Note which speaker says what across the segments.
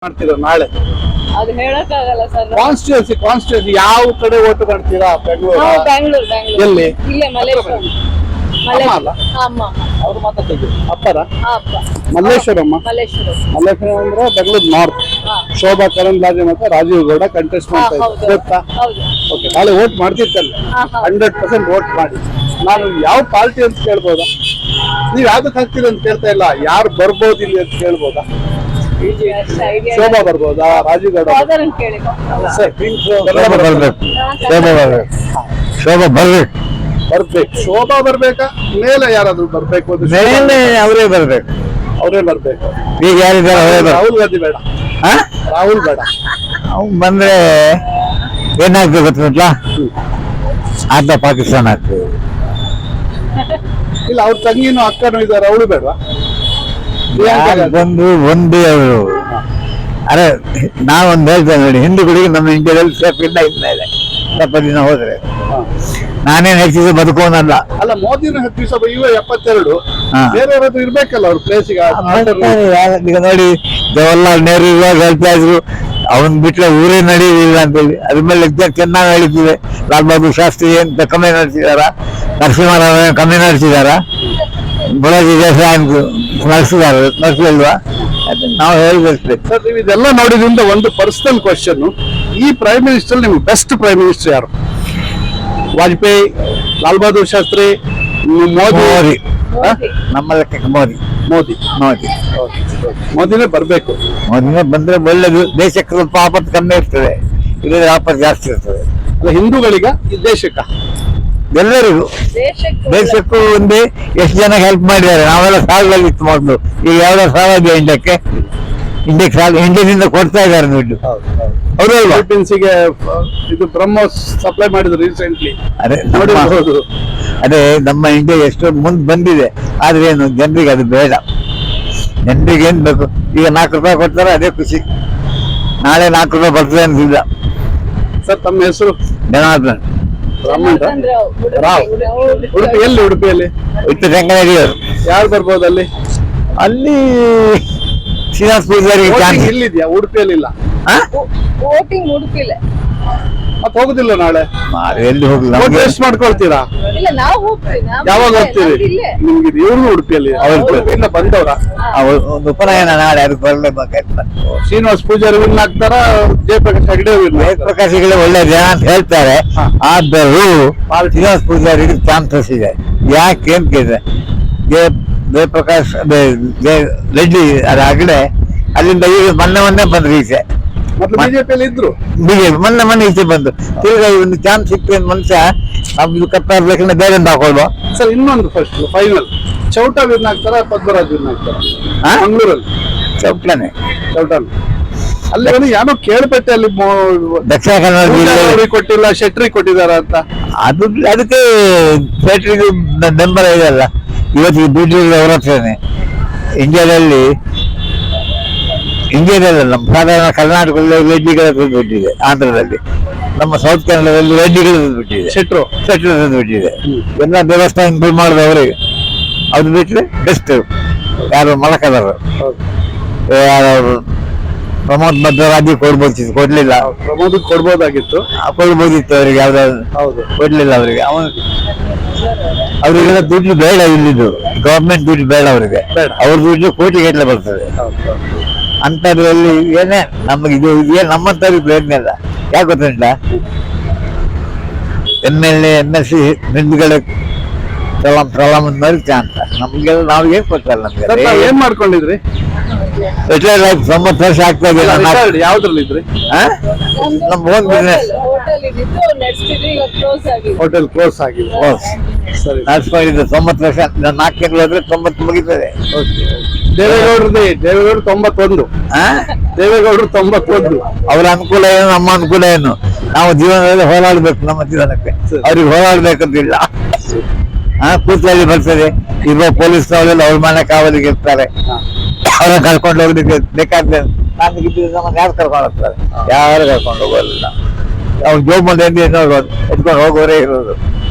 Speaker 1: ಮಾಡ್ತೀರಾ ನಾಳೆ?
Speaker 2: ಅದು ಹೇಳಕ್ಕಾಗಲ್ಲ ಸರ್.
Speaker 1: ಕಾನ್ಸ್ಟಿಟ್ಯೂನ್ಸಿ ಯಾವ ಕಡೆ ಓಟ್ ಮಾಡ್ತೀರಾ? ಬೆಂಗಳೂರು?
Speaker 2: ಬ್ಯಾಂಗ್ಳೂರ್
Speaker 1: ಎಲ್ಲಿ?
Speaker 2: ಇಲ್ಲೇ ಮಲ್ಲೇಶ್ವರಂ.
Speaker 1: ಅಮ್ಮ ಅಲ್ಲ?
Speaker 2: ಅಮ್ಮ
Speaker 1: ಅವ್ರು ಮಾತಾಡ್ತಿದ್ರು ಅಪ್ಪರ
Speaker 2: ಅಪ್ಪ
Speaker 1: ಮಲ್ಲೇಶ್ವರಮ್ಮ.
Speaker 2: ಮಲ್ಲೇಶ್ವರಂ.
Speaker 1: ಮಲ್ಲೇಶ್ವರಂ ಅಂದ್ರೆ ಬೆಂಗಳೂರು ನಾರ್ತ್.
Speaker 2: ಹಾ.
Speaker 1: ಶೋಭಾ ಕರಂದ್ಲಾಜೆ ಮತ್ತೆ ರಾಜೀವ್ ಗೌಡ ಕಂಟೆಸ್ಟ್ ಮಾಡ್ತಾ ಇದ್ದಾರೆ,
Speaker 2: ಹೌದು
Speaker 1: ಗೊತ್ತಾ?
Speaker 2: ಹೌದು.
Speaker 1: ಓಕೆ, ನಾಳೆ ಓಟ್ ಮಾಡ್ತಿರ್ತಲ್ಲ,
Speaker 2: ಹೌದು.
Speaker 1: 100% ಓಟ್ ಮಾಡಿ. ನಾನು ಯಾವ ಪಾರ್ಟಿ ಅಂತ ಕೇಳ್ಬೋದಾ? ನೀವ್ ಯಾವ್ದಕ್ ಹಾಕ್ತೀರಿ ಅಂತ ಕೇಳ್ತಾ ಇಲ್ಲ, ಯಾರು ಬರ್ಬೋದು ಇಲ್ಲಿ ಅಂತ ಕೇಳ್ಬೋದಾ?
Speaker 2: ಅಷ್ಟು idea
Speaker 1: ಶೋಭಾ
Speaker 2: ಇಲ್ಲ.
Speaker 1: ಬರ್ಬೋದಾ, ರಾಜೀವ್ ಗೌಡ
Speaker 2: Father ನ್ ಕೇಳಿ.
Speaker 1: ಸರ್,
Speaker 3: ಶೋಭಾ ಬರ್ಬೇಕು. ಶೋಭಾ ಬರ್ಬೇಕು.
Speaker 1: ಬರ್ಬೇಕು. ಶೋಭಾ ಬರ್ಬೇಕಾ, ಮೇಲೆ ಯಾರಾದ್ರೂ ಬರ್ಬೇಕು? ಅದು
Speaker 3: ಮೇಲೆ ಅವರೇ ಬರ್ಬೇಕು.
Speaker 1: ಅವರೇ ಬರ್ಬೇಕು.
Speaker 3: ಈಗ ಯಾರಿದ್ದಾರೆ ಅವರೇ ಬರ್ಬೇಕು.
Speaker 1: ರಾಹುಲ್ ಗಾಂಧಿ ಬೇಡ. ರಾಹುಲ್ ಬೇಡ.
Speaker 3: ಅವ್ನು ಬಂದ್ರೆ ಏನಾಗ್ತದೆ ಗೊತ್ತಿಲ್ಲ, ಅರ್ಧ ಪಾಕಿಸ್ತಾನ ಆಗ್ತದೆ.
Speaker 1: ಇಲ್ಲ, ಅವ್ರ ತಂಗಿನೂ ಅಕ್ಕನೂ ಇದ್ದಾರೆ, ಅವಳು ಬೇಡವಾ?
Speaker 3: ಬಂದು ಒಂದೇ ಅವರು. ಅರೆ ನಾವೊಂದು ಹೇಳ್ತೇನೆ ನೋಡಿ, ಹಿಂದೂಗಳಿಗೆ ನಮ್ಮ ಇಂಡಿಯಾದಲ್ಲಿ ಸೇಫ್ ಇಲ್ಲ ಇದೆ. ಸ್ವಲ್ಪ ದಿನ ಹೋದ್ರೆ ನಾನೇನ್ ಹೆಚ್ಚಿಗೆ ಬದುಕೋನಲ್ಲ.
Speaker 1: ಅಲ್ಲ, ಮೋದಿನ 10 ದಿವಸ ಇವ 72.
Speaker 3: ಹಾ.
Speaker 1: ಬೇರೆ ಯಾರಾದ್ರೂ ಇರ್ಬೇಕಲ್ಲ ಅವ್ರ ಪ್ಲೇಸಿಗೆ.
Speaker 3: ಈಗ ನೋಡಿ, ಜವಾಹರ್ಲಾಲ್ ನೆಹರು ಇವಾಗ ಹೇಳ್ತಾ ಇದ್ರು, ಅವನ್ ಬಿಟ್ರೆ ಊರೇ ನಡೆಯುವುದಿಲ್ಲ ಅಂತೇಳಿ. ಅದ್ರ ಮೇಲೆ ಚೆನ್ನಾಗಿ ನಡೀತಿದೆ. ಲಾಲ್ ಬಹದ್ದೂರ್ ಶಾಸ್ತ್ರಿ ಅಂತ ಕಮ್ಮಿ ನಡೆಸಿದಾರ, ನರಸಿಂಹರಾವ್ ಕಮ್ಮಿ ನಡೆಸಿದಾರ, ಮೊರಾರ್ಜಿ ದೇಸಾಯಿ ನಡೆಸಲ್ವಾ? ನಾವು ಹೇಳ್ಬೇಕು.
Speaker 1: ಸರ್, ನೀವು ಇದೆಲ್ಲ ನೋಡಿದ್ರಿಂದ ಒಂದು ಪರ್ಸನಲ್ ಕ್ವಶನ್, ಈ ಪ್ರೈಮ್ ಮಿನಿಸ್ಟರ್ ನಿಮ್ಗೆ ಬೆಸ್ಟ್ ಪ್ರೈಮ್ ಮಿನಿಸ್ಟರ್ ಯಾರು? ವಾಜಪೇಯಿ, ಲಾಲ್ ಬಹದ್ದೂರ್ ಶಾಸ್ತ್ರಿ, ಮೋದಿ?
Speaker 3: ಮೋದಿ.
Speaker 1: ಹಾ?
Speaker 3: ನಮ್ಮ ಲೆಕ್ಕಕ್ಕೆ ಮೋದಿ.
Speaker 1: ಮೋದಿ.
Speaker 3: ಮೋದಿ
Speaker 1: ಮೋದಿನೇ ಬರ್ಬೇಕು.
Speaker 3: ಮೋದಿನೇ ಬಂದ್ರೆ ಒಳ್ಳೇದು. ದೇಶಕ್ಕೆ ಸ್ವಲ್ಪ ಆಪತ್ತು ಕಮ್ಮಿ ಇರ್ತದೆ, ಇಲ್ಲದ್ರೆ ಆಪತ್ತು ಜಾಸ್ತಿ ಇರ್ತದೆ.
Speaker 1: ಅಲ್ಲ, ಹಿಂದೂಗಳಿಗ ಈ ದೇಶಕ್ಕ?
Speaker 3: ಎಲ್ಲರಿಗೂ ದೇಶಕ್ಕೂ ಒಂದೇ. ಎಷ್ಟು ಜನ ಹೆಲ್ಪ್ ಮಾಡಿದ್ದಾರೆ. ನಾವೆಲ್ಲ ಸಾಲದಲ್ಲಿ ಇತ್ತು ಮೊದಲು, ಈಗ ಯಾವ್ದಾದ್ರು ಸಾಲ ಇದೆಯಾ ಇಂಡಿಯಾಕ್ಕೆ? ಇಂಡಿಯಾಕ್ಕೆ ಸಾಲ ಇಂಡಿಯಾದಿಂದ ಕೊಡ್ತಾ ಇದ್ದಾರೆ ದುಡ್ಡು. ಹೌದಲ್ವಾ?
Speaker 1: ಫಿಲಿಪೀನ್ಸಿಗೆ ಇದು ಬ್ರಹ್ಮೋಸ್ ಸಪ್ಲೈ ಮಾಡಿದ್ರು ರೀಸೆಂಟ್ಲಿ,
Speaker 3: ಅದೇ
Speaker 1: ನೋಡಿರ್ಬೋದು.
Speaker 3: ಅದೇ ನಮ್ಮ ಇಂಡಿಯಾ ಎಷ್ಟು ಮುಂದೆ ಬಂದಿದೆ. ಆದ್ರೆ ಏನು, ಜನರಿಗೆ ಅದು ಬೇಡ. ಜನರಿಗೆ ಏನ್ ಬೇಕು? ಈಗ 4 ರೂಪಾಯಿ ಕೊಡ್ತಾರೆ, ಅದೇ ಖುಷಿ. ನಾಳೆ 4 ರೂಪಾಯಿ ಬರ್ತದೆ ಅಂತಿಲ್ಲ.
Speaker 1: ಸರ್, ತಮ್ಮ ಹೆಸರು?
Speaker 3: ಜನಾರ್ದನ್.
Speaker 1: ರಾವ್. ಉಡುಪಿಯಲ್ಲಿ? ಉಡುಪಿಯಲ್ಲಿ
Speaker 3: ವಿತ್ ರಂಗನಡಿಯವರು.
Speaker 1: ಯಾರು ಬರ್ಬೋದು ಅಲ್ಲಿ?
Speaker 3: ಅಲ್ಲಿ ಶ್ರೀನಿವಾಸ ಪೂಜಾರಿ ಚಾನ್ಸ್.
Speaker 1: ಇಲ್ಲಿದ್ಯಾ? ಉಡುಪಿಯಲ್ಲಿ ಇಲ್ಲ.
Speaker 2: ವೋಟಿಂಗ್ ಉಡುಪಿಲ್ಲ.
Speaker 1: ಮತ್ತೆ ಹೋಗುದಿಲ್ಲ ನಾಳೆ?
Speaker 3: ಎಲ್ಲಿ ಹೋಗ್ಲಿ,
Speaker 1: ಟೆಸ್ಟ್ ಮಾಡ್ಕೊಳ್ತೀರಾ?
Speaker 2: ಇಲ್ಲ, ನಾವು ಹೋಗ್ತೀವಿ.
Speaker 1: ಯಾವಾಗ ಹೋಗ್ತೀರಿ? ನಿಮ್ಗೆ ಇವ್ರು ಉಡುಪಿಯಲ್ಲಿ ಇಂದ ಬಂದವ್ರ?
Speaker 3: ಒಂದು ಉಪನಯನ ನಾಳೆ, ಅದಕ್ಕೆ ಬರ್ಲೇಬೇಕಾಯ್ತು.
Speaker 1: ಶ್ರೀನಿವಾಸ್ ಪೂಜಾರಿ ವಿನ್ ಆಗ್ತಾರ, ಜಯಪ್ರಕಾಶ್ ಹೆಗಡೆ ವಿನ್?
Speaker 3: ಜಯಪ್ರಕಾಶಿಗಳೇ ಒಳ್ಳೆ ಜನ ಅಂತ ಹೇಳ್ತಾರೆ. ಆದರೂ ಶ್ರೀನಿವಾಸ ಪೂಜಾರಿಗೆ ಚಾನ್ಸಸ್ ಇದೆ. ಯಾಕೆ ಅಂತ ಕೇಳಿದ್ರೆ, ಜಯಪ್ರಕಾಶ್ ರೆಡ್ಡಿ ಅದಾಗಲೇ ಅಲ್ಲಿಂದ ಈಗ ಮೊನ್ನೆ ಬಂದ್ರು ಈಚೆ.
Speaker 1: ಮೊದಲು ಬಿಜೆಪಿಯಲ್ಲಿ ಇದ್ರು.
Speaker 3: ಬಿಜೆಪಿ ಮೊನ್ನೆ ಈಚೆ ಬಂದು ತಿರ್ಗಾ ಒಂದು ಚಾನ್ಸ್ ಸಿಕ್ಕಿದ ಮನುಷ್ಯ ನಮ್ದು ಕಪ್ಪಾರ್ಬೇಕಂದ್ರೆ ಬೇರೆ ಹಾಕೊಳ್ವಾ?
Speaker 1: ಸರ್, ಇನ್ನೊಂದು ಫಸ್ಟ್ ಫೈನಲ್, ಚೌಟ ವಿನ್ ಆಗ್ತಾರ, ಪದ್ಮರಾಜ್ ವಿನ್ ಆಗ್ತಾರ? ಮಂಗಳೂರಲ್ಲಿ
Speaker 3: ಚೌಟ್ಲನೆ.
Speaker 1: ಚೌಟನ್ ಅಲ್ಲಿ ಏನೋ ಕೇಳ್ಪಟ್ಟೆ, ಅಲ್ಲಿ
Speaker 3: ದಕ್ಷಿಣ ಕನ್ನಡ ಜಿಲ್ಲೆ
Speaker 1: ಕೊಟ್ಟಿಲ್ಲ, ಶೆಟ್ರಿ ಕೊಟ್ಟಿದಾರ ಅಂತ.
Speaker 3: ಅದಕ್ಕೆ ಶೆಟ್ರಿಗೆ ಬೆಂಬಲ ಇದೆಯಲ್ಲ. ಇವತ್ತಿಗೆ ದುಡ್ಡಿಗೆ ಅವರ ಹತ್ರನೇ. ಇಂಡಿಯಾದಲ್ಲಿ ನಮ್ಮ ಸಾಧಾರಣ ಕರ್ನಾಟಕದಲ್ಲಿ ರೆಡ್ಡಿಗಳ ದುಡ್ಡಿದೆ, ಆಂಧ್ರದಲ್ಲಿ. ನಮ್ಮ ಸೌತ್ ಕನ್ನಡದಲ್ಲಿ ರೆಡ್ಡಿಗಳ ದುಡ್ಡಿದೆ, ಶೆಟ್ರು ದುಡ್ಡಿದೆ. ಎಲ್ಲ ದೇವಸ್ಥಾನ ಇಂಪ್ರೂವ್ ಮಾಡಿದ ಅವರಿಗೆ. ಅದು ಬಿಟ್ಟರೆ ಬೆಸ್ಟ್ ಯಾರು ಮಲಕದವರು, ಯಾರು ಪ್ರಮೋದ್ ಭದ್ರರಾಜಿ ಕೊಡ್ಲಿಲ್ಲ.
Speaker 1: ಪ್ರಮೋದ್ ಕೊಡ್ಬೋದಾಗಿತ್ತು
Speaker 3: ಅವರಿಗೆ. ಯಾವ್ದಾದ್ರು ಕೊಡ್ಲಿಲ್ಲ ಅವರಿಗೆ. ಅವರಿಗೆಲ್ಲ ದುಡ್ಡು ಬೇಡ, ಇಲ್ಲಿದ್ದು ಗವರ್ಮೆಂಟ್ ದುಡ್ಡು ಬೇಡ ಅವರಿಗೆ. ಅವ್ರ ದುಡ್ಡು ಕೋಟಿಗಟ್ಟಲೆ ಬರ್ತದೆ. ಅಂತದ್ರಲ್ಲಿ ಏನೇ ನಮಗೆ ಇದು ನಮ್ಮಂತವ್ರಿಗೆ ಪ್ರಯತ್ನ ಇಲ್ಲ. ಯಾಕೆ ಗೊತ್ತುಂಟ, MLA MLC ನಿಂದುಗಳ ಪ್ರಲಾಮ್ ಚಾನ್ಸ್ ನಮ್ಗೆಲ್ಲ. ನಾವೇನ್ ಕೊಡ್ತಲ್ಲ ನಮ್ಗೆ.
Speaker 1: ಏನ್ ಮಾಡ್ಕೊಂಡಿದ್ರಿ?
Speaker 3: ರಿಟೈರ್ಡ್ ಲೈಫ್ 90 ವರ್ಷ ಆಗ್ತಾ ಇದೆ.
Speaker 1: ಯಾವ್ದ್ರಲ್ಲಿ ಇದ್ರಿ?
Speaker 3: ನಮ್ಮ ಓನ್ ಬಿಸ್ನೆಸ್.
Speaker 1: ಹೋಟೆಲ್ ಕ್ಲೋಸ್ ಆಗಿದೆ. ಸರಿ,
Speaker 3: ನಡೆಸ್ಕೊಂಡಿದ್ದು 90 ವರ್ಷ. 4 ತಿಂಗಳು ಹೋದ್ರೆ 90 ಮುಗಿತದೆ.
Speaker 1: ದೇವೇಗೌಡರು 91. ದೇವೇಗೌಡರು 91.
Speaker 3: ಅವ್ರ ಅನುಕೂಲ ಏನು, ನಮ್ಮ ಅನುಕೂಲ ಏನು? ನಾವು ಜೀವನದಲ್ಲಿ ಹೋರಾಡ್ಬೇಕು, ನಮ್ಮ ಜೀವನಕ್ಕೆ. ಅವ್ರಿಗೆ ಹೋರಾಡ್ಬೇಕಂತಿಲ್ಲ. ಕೂತಲ್ಲಿ ಬರ್ತದೆ. ಇರುವ ಪೊಲೀಸ್ನವರೆಲ್ಲ ಅವ್ರ ಮನೆ ಕಾವಲಿಗೆ ಇರ್ತಾರೆ. ಅವ್ರನ್ನ ಕರ್ಕೊಂಡು ಹೋಗ್ಲಿಕ್ಕೆ ಬೇಕಾದ್ರೆ ನಮ್ಮನ್ನ ಯಾರು ಕರ್ಕೊಂಡು ಹೋಗ್ತಾರೆ? ಯಾರು ಕರ್ಕೊಂಡು ಹೋಗೋದಿಲ್ಲ. ಅವ್ರು ಜೋಬ್ ಮಾಡಿ ಎತ್ಕೊಂಡು ಹೋಗೋರೇ ಇರೋದು.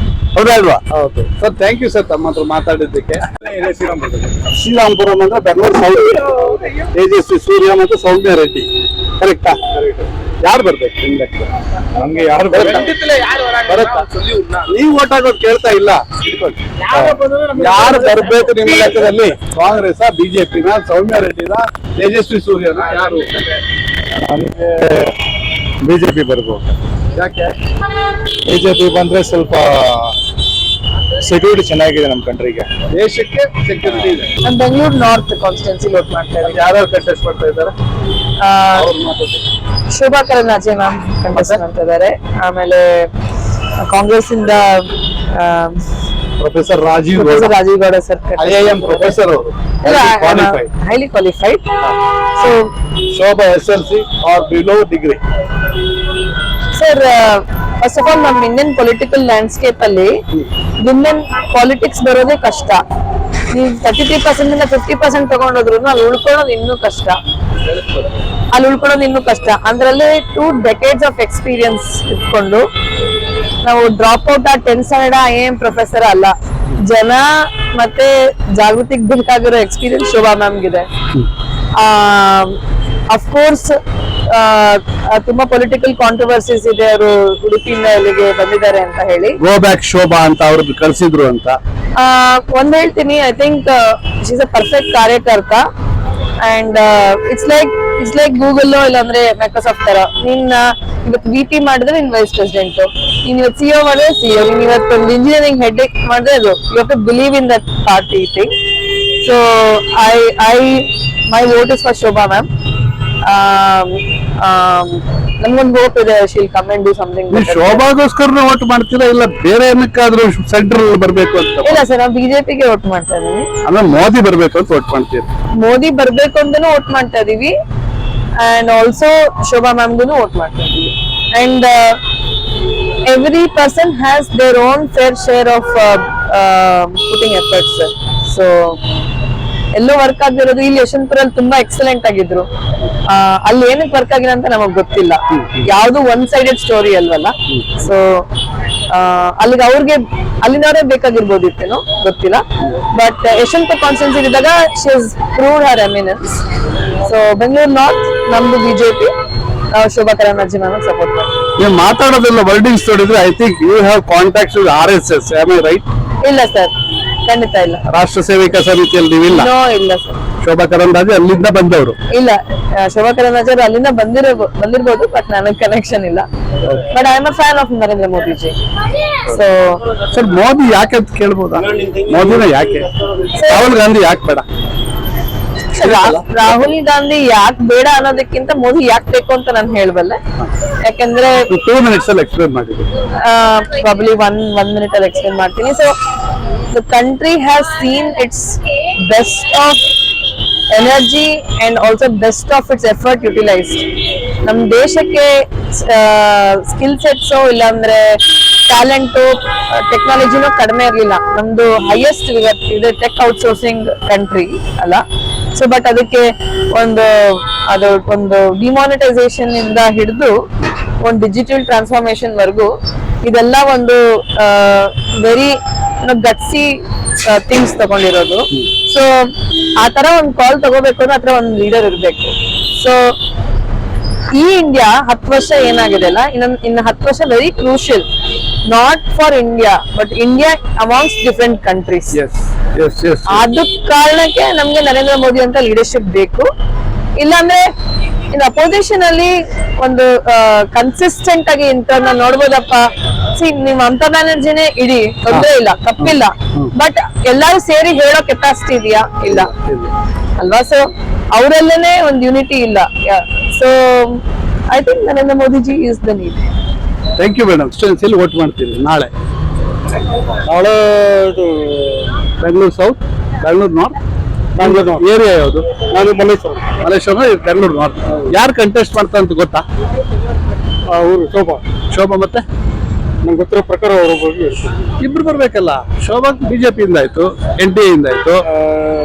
Speaker 3: ಹೌದಾ ಅಲ್ವಾ?
Speaker 1: ಹೌದು ಸರ್, ಥ್ಯಾಂಕ್ ಯು ಸರ್ ತಮ್ಮ ಹತ್ರ ಮಾತಾಡಿದ್ದಕ್ಕೆ. ಶ್ರೀರಾಮಪುರಂ ಅಂದ್ರೆ ಬೆಂಗಳೂರು ಸೌತ್, ತೇಜಸ್ವಿ ಸೂರ್ಯ ಮತ್ತು ಸೌಮ್ಯ ರೆಡ್ಡಿ. ಕರೆಕ್ಟಾ? ಯಾರು ಬರ್ಬೇಕು ನಿಮ್ ಲೆಕ್ಕ?
Speaker 3: ನಮ್ಗೆ ಯಾರು
Speaker 1: ಬರುತ್ತಾ? ನೀವು ಓಟ್ ಹಾಕೋದು ಕೇಳ್ತಾ ಇಲ್ಲ. ಯಾರು ಬರ್ಬೇಕು ನಿಮ್ಮ ಲೆಕ್ಕದಲ್ಲಿ? ಕಾಂಗ್ರೆಸ್, ಬಿಜೆಪಿನ, ಸೌಮ್ಯ ರೆಡ್ಡಿನ, ತೇಜಸ್ವಿ ಸೂರ್ಯನ, ಯಾರು?
Speaker 3: ನಮಗೆ ಬಿಜೆಪಿ ಬರ್ಬೋದು.
Speaker 1: ಯಾಕೆ?
Speaker 3: ಬಿಜೆಪಿ ಬಂದ್ರೆ ಸ್ವಲ್ಪ ಸೆಕ್ಯೂರಿಟಿ ಚೆನ್ನಾಗಿದೆ ನಮ್ಮ ಕಂಟ್ರಿಗೆ.
Speaker 1: ದೇಶಕ್ಕೆ ಸೆಕ್ಯೂರಿಟಿ ಇದೆ.
Speaker 2: ನಾನು ಬೆಂಗಳೂರು ನಾರ್ತ್ ಕಾನ್ಸ್ಟಿಟ್ಯೂನ್ಸಿ ವೋಟ್ ಮಾಡ್ತಾ ಇದ್ದೀನಿ.
Speaker 1: ಯಾರ್ಯಾರು ಕಂಟೆಸ್ಟ್ ಮಾಡ್ತಾ ಇದ್ದಾರೆ?
Speaker 2: ಶೋಭಾ ಕರಂದ್ಲಾಜೆ ಮ್ಯಾಮ್ ಕಂಟೆಸ್ಟ್ ಮಾಡ್ತಾ ಇದ್ದಾರೆ. ಆಮೇಲೆ ಕಾಂಗ್ರೆಸ್ ಇಂದ
Speaker 1: professor Rajiv
Speaker 2: professor Rajiv Gowda sir
Speaker 1: IIM professor ಅವರು,
Speaker 2: highly qualified. So
Speaker 1: Shobha SLC or below degree.
Speaker 2: Sir, first of all ನಮ್ಮ ಇಂಡಿಯನ್ ಪೊಲಿಟಿಕಲ್ ಲ್ಯಾಂಡ್ಸ್ಕೇಪ್ ಅಲ್ಲಿ ವಿಮೆನ್ ಪಾಲಿಟಿಕ್ಸ್ ಬರೋದೇ ಕಷ್ಟ. ನೀವು 33% ಇಂದ 50% ತಗೊಂಡೋದ್ರು ಅಲ್ಲಿ ಉಳ್ಕೊಳ್ಳೋದು ಇನ್ನೂ ಕಷ್ಟ. ಅಂದ್ರಲ್ಲಿ 2 decades ಆಫ್ ಎಕ್ಸ್ಪೀರಿಯನ್ಸ್ ಇಟ್ಕೊಂಡು ನಾವು ಡ್ರಾಪ್ ಔಟ್ ಆ 10th standard IIM ಪ್ರೊಫೆಸರ್ ಅಲ್ಲ. ಜನ ಮತ್ತೆ ಜಾಗೃತಿಗೆ ಬೇಕಾಗಿರೋ ಎಕ್ಸ್ಪೀರಿಯನ್ಸ್ ಶೋಭಾ ಮ್ಯಾಮ್ಗಿದೆ. ಅಫ್ಕೋರ್ಸ್ ತುಂಬಾ ಪೊಲಿಟಿಕಲ್ ಕಾಂಟ್ರವರ್ಸೀಸ್ ಇದೆ. ಅವರು ಉಡುಪಿಯಿಂದ ಇಲ್ಲಿಗೆ ಬಂದಿದ್ದಾರೆ ಅಂತ ಹೇಳಿ
Speaker 1: ಗೋ ಬ್ಯಾಕ್ ಶೋಭಾ ಅಂತ ಅವ್ರದ್ದು ಕಳ್ಸಿದ್ರು ಅಂತ.
Speaker 2: ಒಂದ್ ಹೇಳ್ತೀನಿ, I think she is a perfect ಕಾರ್ಯಕರ್ತ. ಅಂಡ್ ಇಟ್ಸ್ ಲೈಕ್ ಗೂಗಲ್ ಇಲ್ಲಾಂದ್ರೆ ಮೈಕ್ರೋಸಾಫ್ಟ್ ತರ. ನೀನ್ ಇವತ್ತು VP ಮಾಡಿದ್ರೆ ನೀನ್ ವೈಸ್ ಪ್ರೆಸಿಡೆಂಟ್, ನೀನ್ ಇವತ್ತು CEO ಮಾಡಿದ್ರೆ CEO, ನೀನ್ ಇವತ್ತು ಒಂದು ಇಂಜಿನಿಯರಿಂಗ್ ಹೆಡ್ ಮಾಡಿದ್ರೆ ಅದು. You have to believe in that party thing. So my vote is for Shobha ma'am. ನಮ್ಗೊಂದು ಹೋಪ್ ಇದೆ, she'll come and do something.
Speaker 1: ಶೋಭಾಗೋಸ್ಕರ ವೋಟ್ ಮಾಡ್ತೀರಾ ಇಲ್ಲ ಬೇರೆ ಏನಕ್ಕಾದ್ರೂ ಸೆಂಟ್ರಲ್ ಬರ್ಬೇಕು ಅಂತ?
Speaker 2: ಇಲ್ಲ ಸರ್, ನಾವು ಬಿಜೆಪಿಗೆ ವೋಟ್ ಮಾಡ್ತಾ ಇದೀವಿ.
Speaker 1: ಅಂದ್ರೆ ಮೋದಿ ಬರ್ಬೇಕು ಅಂತ ವೋಟ್ ಮಾಡ್ತೀರಿ?
Speaker 2: ಮೋದಿ ಬರ್ಬೇಕು ಅಂತಾನು ವೋಟ್ ಮಾಡ್ತಾ ಇದೀವಿ. ಅಂಡ್ ಆಲ್ಸೋ ಶೋಭಾ ಮ್ಯಾಮ್ಗೂ ವೋಟ್ ಮಾಡ್ತಾ ಇದೀವಿ. And every person has their own fair share of putting efforts. So yellow work ಆಗಿರೋದು ಇಲ್ಲಿ ಯಶವಂತಪುರಲ್ಲಿ ತುಂಬಾ ಎಕ್ಸಲೆಂಟ್ ಆಗಿದ್ರು. ಅಲ್ಲಿ ಏನಕ್ಕೆ ವರ್ಕ್ ಆಗಿಲ್ಲ ಅಂತ ನಮಗ್ ಗೊತ್ತಿಲ್ಲ. ಯಾವ್ದು ಒನ್ ಸೈಡೆಡ್ ಸ್ಟೋರಿ ಅಲ್ವಲ್ಲ. ಸೊ ಅಲ್ಲಿಗೆ ಅವ್ರಿಗೆ ಅಲ್ಲಿನವರೇ ಬೇಕಾಗಿರ್ಬೋದಿತ್ತೇನೋ ಗೊತ್ತಿಲ್ಲ. ಬಟ್ ಯಶವಂತಪುರ ಕಾನ್ಸ್ಟಿಟ್ಯೂನ್ಸಿ ಇದ್ದಾಗ she has proved her eminence. So Bengaluru North ನಮ್ದು BJP, Shobha Karandlaje ma'am support ಮಾಡ್ತೀವಿ.
Speaker 1: ನೀವು ಮಾತಾಡೋದೆಲ್ಲ ವರ್ಡಿಂಗ್ಸ್ ನೋಡಿದ್ರೆ I think you have contacts with RSS, am I right?
Speaker 2: ಇಲ್ಲ ಸರ್, ಖಂಡಿತ ಇಲ್ಲ.
Speaker 1: ರಾಷ್ಟ್ರ ಸೇವಿಕ ಸಮಿತಿಯಲ್ಲಿ ನೀವಿಲ್ಲ?
Speaker 2: ನೋ, ಇಲ್ಲ ಸರ್.
Speaker 1: ಶೋಭಾ ಕರಂದ್ಲಾಜೆ ಅಲ್ಲಿಂದ ಬಂದವರು?
Speaker 2: ಇಲ್ಲ, ಶೋಭಾ ಕರಂದ್ಲಾಜೆ ಅಲ್ಲಿಂದ ಬಂದಿರ್ಬೋದು, ಬಟ್ ನನಗೆ ಕನೆಕ್ಷನ್ ಇಲ್ಲ. But I am a fan of Narendra Modi G. So
Speaker 1: sir, Modi ಯಾಕೆ ಅಂತ ಕೇಳ್ಬೋದಾ? ಮೋದಿನ ಯಾಕೆ? ರಾಹುಲ್ ಗಾಂಧಿ ಯಾಕೆ ಬೇಡ?
Speaker 2: ರಾಹುಲ್ ಗಾಂಧಿ ಯಾಕೆ ಬೇಡ ಅನ್ನೋದಕ್ಕಿಂತ ಮೋದಿ ಯಾಕೆ ಬೇಕು ಅಂತ ನಾನು ಹೇಳಬಲ್ಲೆ. ಯಾಕಂದ್ರೆ
Speaker 1: 2 minutes ಅಲ್ಲಿ ಎಕ್ಸ್ಪ್ಲೇನ್ ಮಾಡಿದ್ರು.
Speaker 2: ಪ್ರಾಬಬ್ಲಿ ಒನ್ ಮಿನಿಟ್ ಅಲ್ಲಿ ಎಕ್ಸ್ಪ್ಲೇನ್ ಮಾಡ್ತೀನಿ. So the country has seen its best of energy and also best of its effort utilized. ನಮ್ಮ ದೇಶಕ್ಕೆ ಸ್ಕಿಲ್ ಸೆಟ್ಸು ಇಲ್ಲಾಂದ್ರೆ ಟ್ಯಾಲೆಂಟು ಟೆಕ್ನಾಲಜಿನೂ ಕಡಿಮೆ ಇರಲಿಲ್ಲ. ನಮ್ದು ಹೈಯೆಸ್ಟ್ ಇದೆ ಟೆಕ್ ಔಟ್ಸೋರ್ಸಿಂಗ್ ಕಂಟ್ರಿ ಅಲ್ಲ. ಸೊ ಬಟ್ ಅದಕ್ಕೆ ಒಂದು ಡಿಮಾನಿಟೈಸೇಷನ್ ಇಂದ ಹಿಡಿದು ಒಂದು ಡಿಜಿಟಲ್ ಟ್ರಾನ್ಸ್ಫಾರ್ಮೇಶನ್ ವರ್ಗು ಇದೆಲ್ಲ ಒಂದು ವೆರಿ ಗಟ್ಸಿ ಥಿಂಗ್ಸ್ ತಗೊಂಡಿರೋದು. ಸೊ ಆ ತರ ಒಂದು ಕಾಲ್ ತಗೋಬೇಕು ಅಂದ್ರೆ ಆತರ ಒಂದು ಲೀಡರ್ ಇರ್ಬೇಕು. ಸೊ ಈ ಇಂಡಿಯಾ 10 ವರ್ಷ ಏನಾಗಿದೆ ಅಲ್ಲ, ಇನ್ನು 10 ವರ್ಷ very crucial, not for India but India amongst different countries. ಅದ ಕಾರಣಕ್ಕೆ ನಮ್ಗೆ ನರೇಂದ್ರ ಮೋದಿ ಅಂತ ಲೀಡರ್ಶಿಪ್ ಬೇಕು. ಇಲ್ಲಾಂದ್ರೆ ಇನ್ ಅಪೋಸಿಷನ್ ಅಲ್ಲಿ ಒಂದು ಕನ್ಸಿಸ್ಟೆಂಟ್ ಆಗಿ ಇಂಥವ್ರನ್ನ ನೋಡ್ಬೋದಪ್ಪ. ನೀವು ಮಮತಾ ಬ್ಯಾನರ್ಜಿನೇ ಇಡಿ, ತೊಂದ್ರೆ ಇಲ್ಲ, ತಪ್ಪಿಲ್ಲ. ಬಟ್ ಎಲ್ಲಾರು ಸೇರಿ ಹೇಳೋ ಕೆಪಾಸಿಟಿ ಇದೆಯಾ? ಇಲ್ಲ ಅಲ್ವಾ? ಸೊ ಅವರಲ್ಲೇನೆ ಒಂದು ಯೂನಿಟಿ ಇಲ್ಲ. So I think Narendra Modi ji is the need.
Speaker 1: Thank you madam. ಎಲ್ಲಿ ವೋಟ್ ಮಾಡ್ತೀರಿ ನಾಳೆ? Bengaluru south, Bengaluru north, area ಯಾವುದು? ನಾನು ಮಲ್ಲೇಶ್ವರ, ಬೆಂಗಳೂರು ನಾರ್ತ್. ಯಾರು ಕಂಟೆಸ್ಟ್ ಮಾಡ್ತಾ ಅಂತ ಗೊತ್ತಾ? ಶೋಭಾ ಮತ್ತೆ ನಂಗೆ ಗೊತ್ತಿರೋ ಪ್ರಕಾರ ಅವರು ಇಬ್ರು ಬರ್ಬೇಕಲ್ಲ. ಶೋಭಾ ಬಿಜೆಪಿಯಿಂದ ಆಯ್ತು, NDA ಇಂದ ಆಯ್ತು,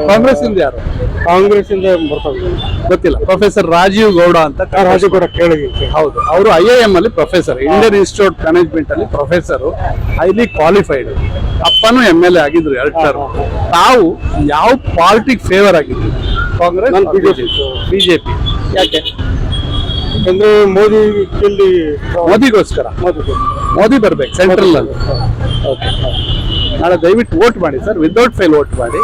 Speaker 1: ಕಾಂಗ್ರೆಸ್ ಇಂದ ಯಾರು? ಕಾಂಗ್ರೆಸ್ ಇಂದ ಬರ್ತಾರೆ ಗೊತ್ತಿಲ್ಲ. ಪ್ರೊಫೆಸರ್ ರಾಜೀವ್ ಗೌಡ ಅಂತ. ರಾಜೀವ್ ಗೌಡ ಕೇಳಿದ್ವಿ. ಹೌದು, ಅವರು IIM ಅಲ್ಲಿ ಪ್ರೊಫೆಸರ್, ಇಂಡಿಯನ್ ಇನ್ಸ್ಟಿಟ್ಯೂಟ್ ಮ್ಯಾನೇಜ್ಮೆಂಟ್ ಅಲ್ಲಿ ಪ್ರೊಫೆಸರ್, ಹೈಲಿ ಕ್ವಾಲಿಫೈಡ್. ಅಪ್ಪನೂ MLA ಆಗಿದ್ರು 2 ಟರ್ಮ್. ತಾವು ಯಾವ ಪಾರ್ಟಿಗೆ ಫೇವರ್ ಆಗಿದ್ರು? ಕಾಂಗ್ರೆಸ್, ಬಿಜೆಪಿ. ಯಾಕೆ? ಯಾಕಂದ್ರೆ ಮೋದಿಗೋಸ್ಕರ. ಮೋದಿ ಬರ್ಬೇಕು ಸೆಂಟ್ರಲ್ ಅಲ್ಲಿ. ಓಕೆ, ನಾಳೆ ದಯವಿಟ್ಟು ವೋಟ್ ಮಾಡಿ ಸರ್, ವಿದೌಟ್ ಫೇಲ್ ವೋಟ್ ಮಾಡಿ.